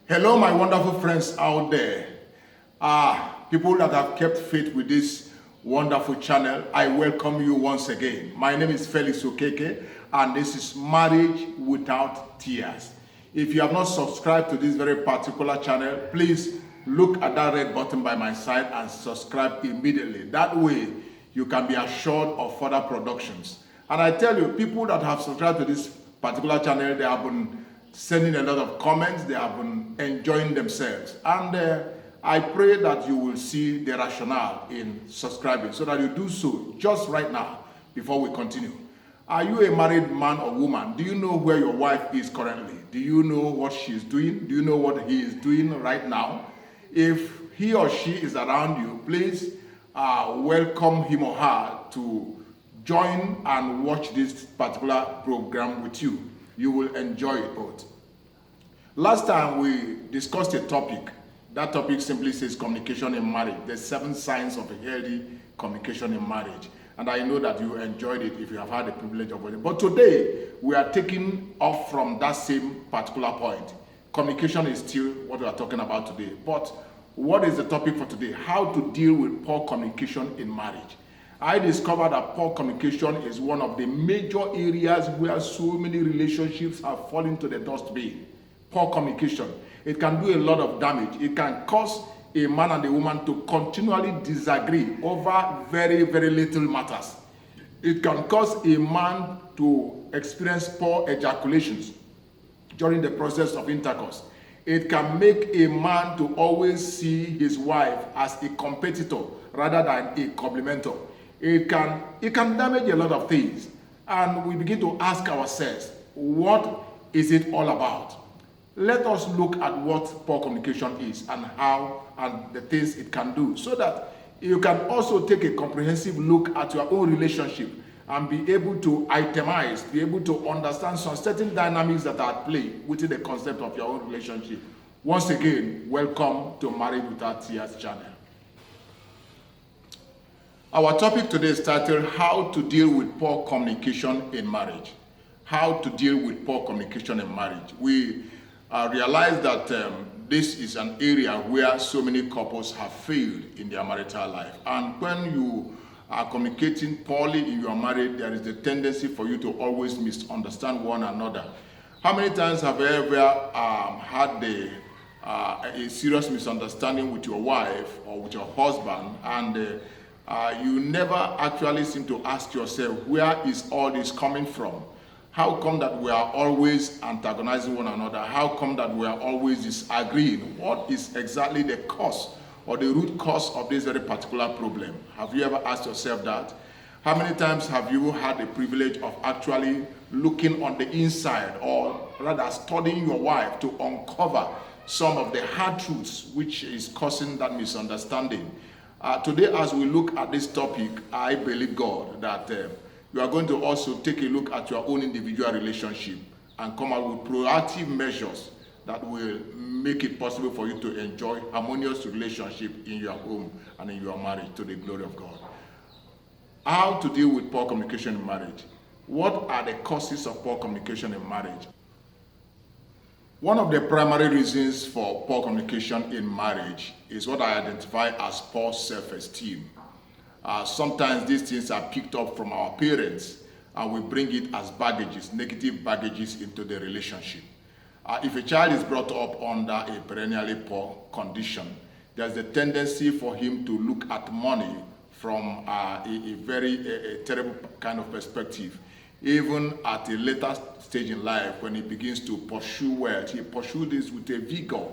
Hello, my wonderful friends out there. People that have kept faith with this wonderful channel, I welcome you once again. My name is Felix Okeke, and this is Marriage Without Tears. If you have not subscribed to this very particular channel, please look at that red button by my side and subscribe immediately. That way, you can be assured of further productions. And I tell you, people that have subscribed to this particular channel, they have been sending a lot of comments, they have been enjoying themselves. And I pray that you will see the rationale in subscribing so that you do so just right now before we continue. Are you a married man or woman? Do you know where your wife is currently? Do you know what she is doing? Do you know what he is doing right now? If he or she is around you, please welcome him or her to join and watch this particular program with you. You will enjoy it both. Last time we discussed a topic. That topic simply says communication in marriage. The 7 signs of a healthy communication in marriage. And I know that you enjoyed it if you have had the privilege of it. But today, we are taking off from that same particular point. Communication is still what we are talking about today. But what is the topic for today? How to deal with poor communication in marriage. I discovered that poor communication is one of the major areas where so many relationships have fallen to the dustbin. Poor communication. It can do a lot of damage. It can cause a man and a woman to continually disagree over very, very little matters. It can cause a man to experience poor ejaculations during the process of intercourse. It can make a man to always see his wife as a competitor rather than a complementer. It can damage a lot of things. And we begin to ask ourselves, what is it all about? Let us look at what poor communication is and how and the things it can do, so that you can also take a comprehensive look at your own relationship and be able to itemize, be able to understand some certain dynamics that are at play within the concept of your own relationship. Once again, welcome to Marriage Without Tears channel. Our topic today is titled, How to Deal with Poor Communication in Marriage. How to deal with poor communication in marriage. We realize that this is an area where so many couples have failed in their marital life. And when you are communicating poorly in your marriage, there is a tendency for you to always misunderstand one another. How many times have you ever had a serious misunderstanding with your wife or with your husband, and you never actually seem to ask yourself, where is all this coming from? How come that we are always antagonizing one another? How come that we are always disagreeing? What is exactly the cause or the root cause of this very particular problem? Have you ever asked yourself that? How many times have you had the privilege of actually looking on the inside, or rather studying your wife to uncover some of the hard truths which is causing that misunderstanding? Today, as we look at this topic, I believe God that you are going to also take a look at your own individual relationship and come out with proactive measures that will make it possible for you to enjoy harmonious relationship in your home and in your marriage to the glory of God. How to deal with poor communication in marriage. What are the causes of poor communication in marriage? One of the primary reasons for poor communication in marriage is what I identify as poor self-esteem. Sometimes these things are picked up from our parents and we bring it as baggages, negative baggages into the relationship. If a child is brought up under a perennially poor condition, there's a tendency for him to look at money from a very terrible kind of perspective. Even at a later stage in life, when he begins to pursue wealth, he pursues this with a vigor.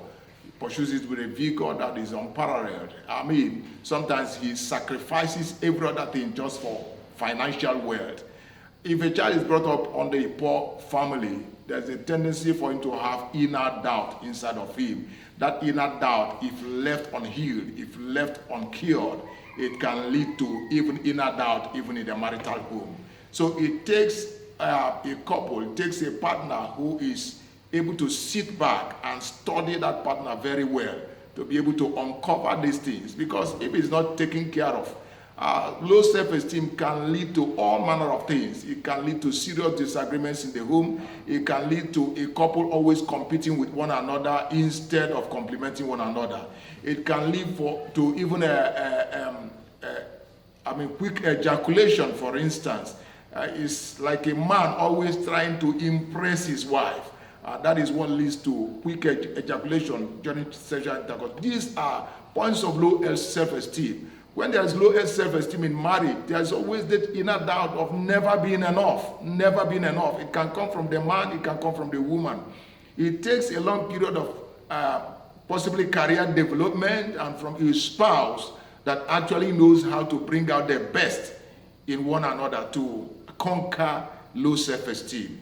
Pursues it with a vigor that is unparalleled. I mean, sometimes he sacrifices every other thing just for financial wealth. If a child is brought up under a poor family, there's a tendency for him to have inner doubt inside of him. That inner doubt, if left unhealed, if left uncured, it can lead to even inner doubt even in the marital home. So it takes a couple, it takes a partner who is able to sit back and study that partner very well to be able to uncover these things. Because if it's not taken care of, Low self-esteem can lead to all manner of things. It can lead to serious disagreements in the home. It can lead to a couple always competing with one another instead of complementing one another. It can lead to even quick ejaculation, for instance. It's like a man always trying to impress his wife. That is what leads to quick ejaculation during sexual intercourse. These are points of low self-esteem. When there is low self-esteem in marriage, there is always that inner doubt of never being enough. Never being enough. It can come from the man, it can come from the woman. It takes a long period of possibly career development and from his spouse that actually knows how to bring out the best in one another to conquer low self-esteem.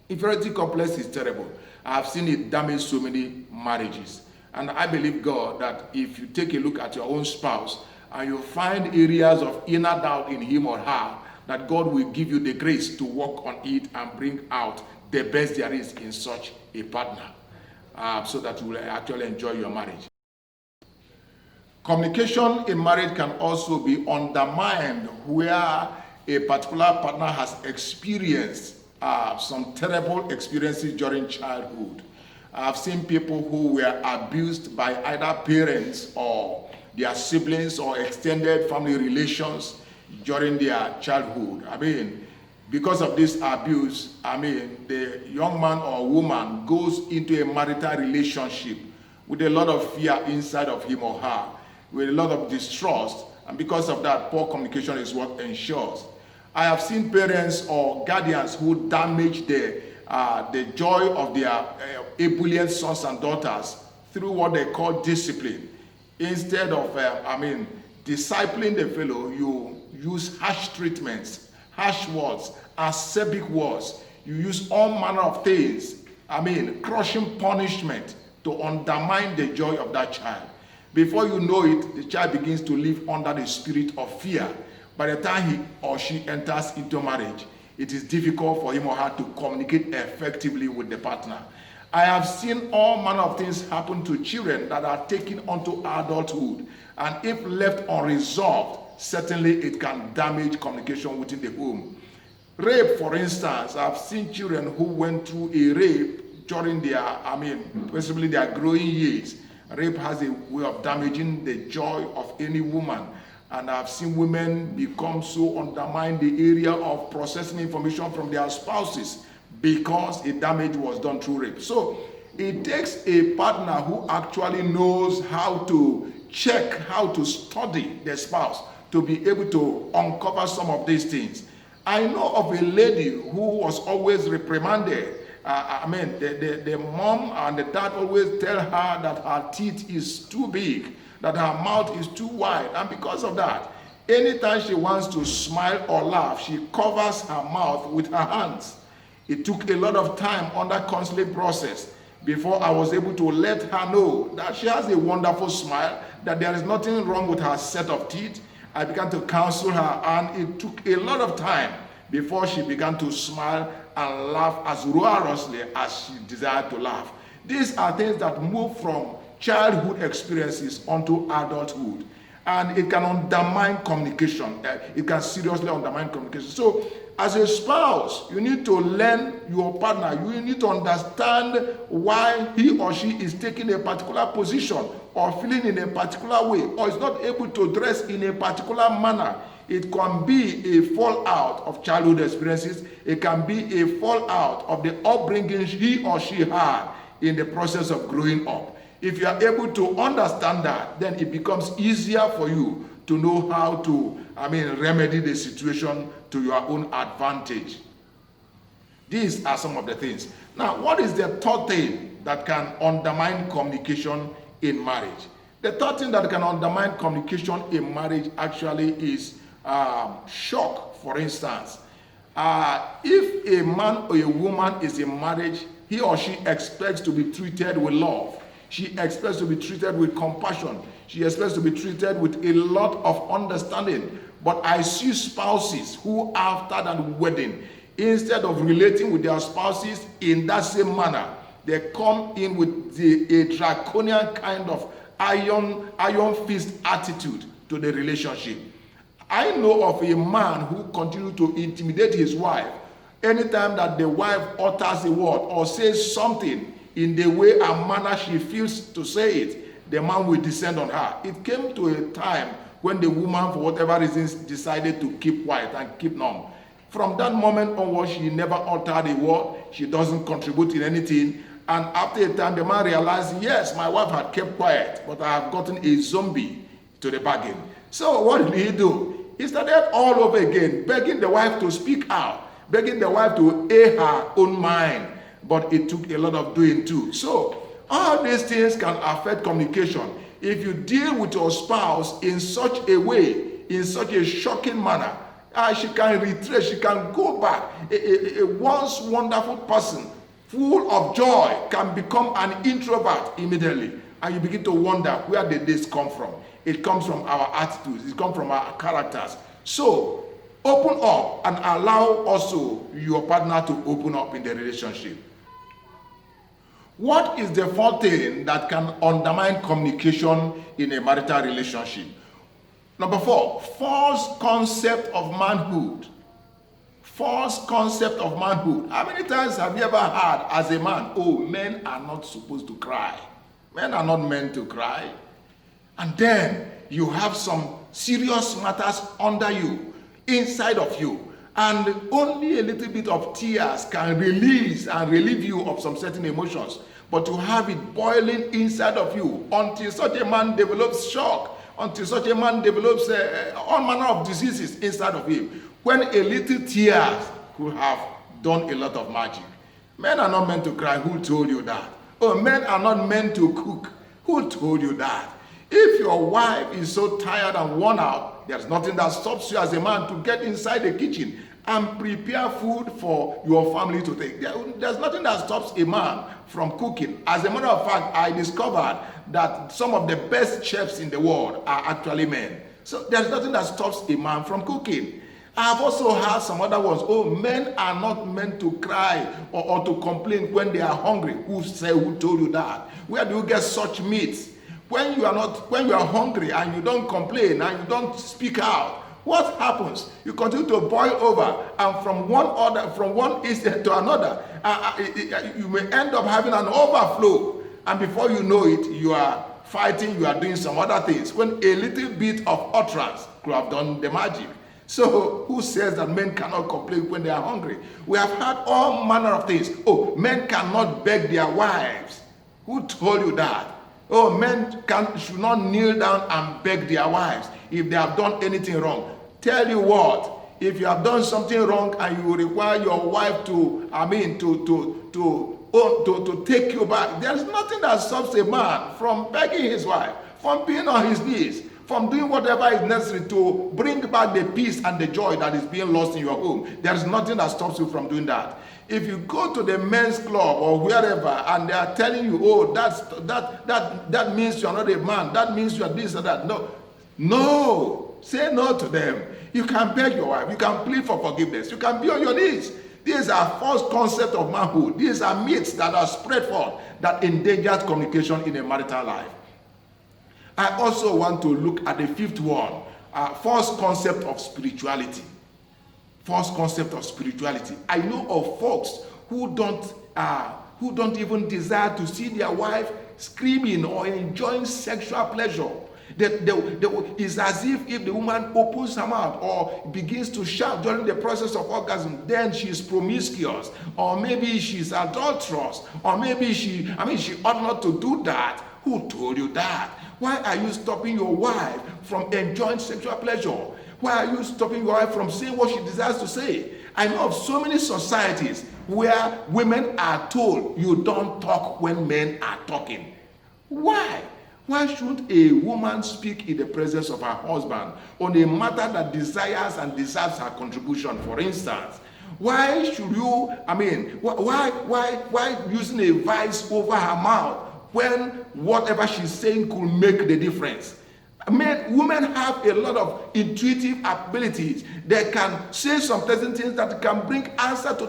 Inferiority complex is terrible. I have seen it damage so many marriages. And I believe, God, that if you take a look at your own spouse and you find areas of inner doubt in him or her, that God will give you the grace to work on it and bring out the best there is in such a partner, so that you will actually enjoy your marriage. Communication in marriage can also be undermined where a particular partner has experienced some terrible experiences during childhood. I've seen people who were abused by either parents or their siblings or extended family relations during their childhood. Because of this abuse, the young man or woman goes into a marital relationship with a lot of fear inside of him or her, with a lot of distrust, and because of that, poor communication is what ensures. I have seen parents or guardians who damage the joy of their ebullient sons and daughters through what they call discipline. Instead of, discipling the fellow, you use harsh treatments, harsh words, acerbic words. You use all manner of things, crushing punishment to undermine the joy of that child. Before you know it, the child begins to live under the spirit of fear. By the time he or she enters into marriage, it is difficult for him or her to communicate effectively with the partner. I have seen all manner of things happen to children that are taken onto adulthood, and if left unresolved, certainly it can damage communication within the home. Rape, for instance, I've seen children who went through a rape during their, possibly their growing years. Rape has a way of damaging the joy of any woman. And I've seen women become so undermined the area of processing information from their spouses because a damage was done through rape. So it takes a partner who actually knows how to check, how to study the spouse to be able to uncover some of these things. I know of a lady who was always reprimanded. The mom and the dad always tell her that her teeth is too big, that her mouth is too wide, and because of that, anytime she wants to smile or laugh, she covers her mouth with her hands. It took a lot of time under counseling process before I was able to let her know that she has a wonderful smile, that there is nothing wrong with her set of teeth. I began to counsel her, and it took a lot of time before she began to smile and laugh as roariously as she desired to laugh. These are things that move from childhood experiences onto adulthood, and it can undermine communication. It can seriously undermine communication. So as a spouse, you need to learn your partner. You need to understand why he or she is taking a particular position or feeling in a particular way, or is not able to dress in a particular manner. It can be a fallout of childhood experiences. It can be a fallout of the upbringing he or she had in the process of growing up. If you are able to understand that, then it becomes easier for you to know how to, remedy the situation to your own advantage. These are some of the things. Now, what is the third thing that can undermine communication in marriage? The third thing that can undermine communication in marriage actually is shock, for instance. If a man or a woman is in marriage, he or she expects to be treated with love. She expects to be treated with compassion. She expects to be treated with a lot of understanding. But I see spouses who, after that wedding, instead of relating with their spouses in that same manner, they come in with a draconian kind of iron fist attitude to the relationship. I know of a man who continued to intimidate his wife. Anytime that the wife utters a word or says something in the way and manner she feels to say it, the man will descend on her. It came to a time when the woman, for whatever reasons, decided to keep quiet and keep numb. From that moment onward, she never uttered a word. She doesn't contribute in anything. And after a time, the man realized, yes, my wife had kept quiet, but I have gotten a zombie to the bargain. So what did he do? He started all over again, begging the wife to speak out, begging the wife to air her own mind. But it took a lot of doing too. So all these things can affect communication. If you deal with your spouse in such a way, in such a shocking manner, she can retreat, she can go back. A once wonderful person, full of joy, can become an introvert immediately. And you begin to wonder, where did this come from? It comes from our attitudes, it comes from our characters. So, open up and allow also your partner to open up in the relationship. What is the fourth thing that can undermine communication in a marital relationship? Number 4, false concept of manhood. False concept of manhood. How many times have you ever heard as a man, oh, men are not supposed to cry. Men are not meant to cry. And then you have some serious matters under you, inside of you. And only a little bit of tears can release and relieve you of some certain emotions. But to have it boiling inside of you until such a man develops shock, until such a man develops all manner of diseases inside of him, when a little tears could have done a lot of magic. Men are not meant to cry. Who told you that? Oh, men are not meant to cook. Who told you that? If your wife is so tired and worn out, there's nothing that stops you as a man to get inside the kitchen and prepare food for your family to take. There's nothing that stops a man from cooking. As a matter of fact, I discovered that some of the best chefs in the world are actually men. So there's nothing that stops a man from cooking. I've also heard some other ones. Oh, men are not meant to cry or to complain when they are hungry. Who told you that? Where do you get such meat? When you are hungry and you don't complain and you don't speak out, what happens? You continue to boil over, and from one incident to another, you may end up having an overflow, and before you know it, you are fighting, you are doing some other things, when a little bit of utterance could have done the magic. So who says that men cannot complain when they are hungry? We have heard all manner of things. Oh, men cannot beg their wives. Who told you that? Oh, men should not kneel down and beg their wives if they have done anything wrong. Tell you what, if you have done something wrong and you require your wife to take you back, there's nothing that stops a man from begging his wife, from being on his knees, from doing whatever is necessary to bring back the peace and the joy that is being lost in your home. There's nothing that stops you from doing that. If you go to the men's club or wherever and they are telling you, oh, that means you are not a man, that means you are this or that. No, say no to them. You can beg your wife, you can plead for forgiveness, you can be on your knees. These are false concepts of manhood. These are myths that are spread forth that endangers communication in a marital life. I also want to look at the fifth one, false concept of spirituality. False concept of spirituality. I know of folks who don't even desire to see their wife screaming or enjoying sexual pleasure. It's as if the woman opens her mouth or begins to shout during the process of orgasm, then she's promiscuous, or maybe she's adulterous, or maybe she ought not to do that. Who told you that? Why are you stopping your wife from enjoying sexual pleasure? Why are you stopping your wife from saying what she desires to say? I know of so many societies where women are told you don't talk when men are talking. Why? Why should a woman speak in the presence of her husband on a matter that desires and deserves her contribution? For instance, why should you, why using a vice over her mouth when whatever she's saying could make the difference? Women have a lot of intuitive abilities. They can say some pleasant things that can bring answer to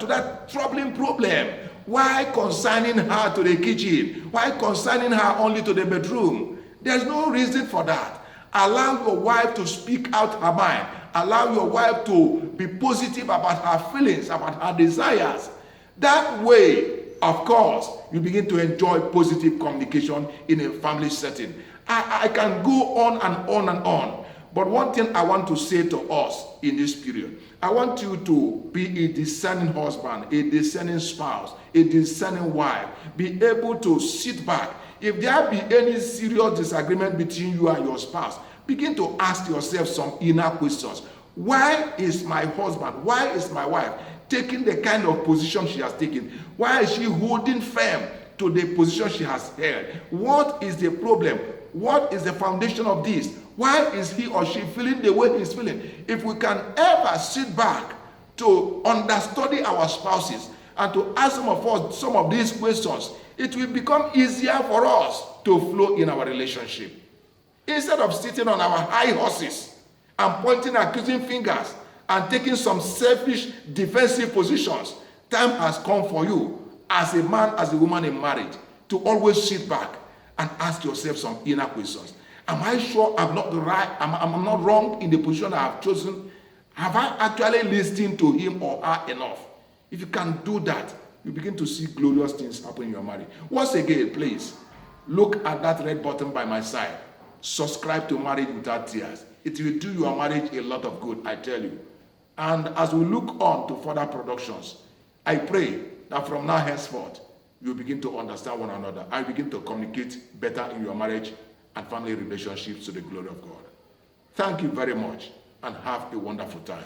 that troubling problem. Why consigning her to the kitchen? Why consigning her only to the bedroom? There's no reason for that. Allow your wife to speak out her mind. Allow your wife to be positive about her feelings, about her desires. That way, of course, you begin to enjoy positive communication in a family setting. I can go on and on and on. But one thing I want to say to us in this period, I want you to be a discerning husband, a discerning spouse, a discerning wife. Be able to sit back. If there be any serious disagreement between you and your spouse, begin to ask yourself some inner questions. Why is my husband, why is my wife taking the kind of position she has taken? Why is she holding firm to the position she has held? What is the problem? What is the foundation of this? Why is he or she feeling the way he's feeling? If we can ever sit back to understudy our spouses and to ask some of these questions, it will become easier for us to flow in our relationship. Instead of sitting on our high horses and pointing accusing fingers and taking some selfish defensive positions, time has come for you as a man, as a woman in marriage, to always sit back and ask yourself some inner questions. Am I sure I'm not right? I'm not wrong in the position I have chosen? Have I actually listened to him or her enough? If you can do that, you begin to see glorious things happen in your marriage. Once again, please, look at that red button by my side. Subscribe to Marriage Without Tears. It will do your marriage a lot of good, I tell you. And as we look on to further productions, I pray that from now henceforth, you begin to understand one another and begin to communicate better in your marriage and family relationships to the glory of God. Thank you very much and have a wonderful time.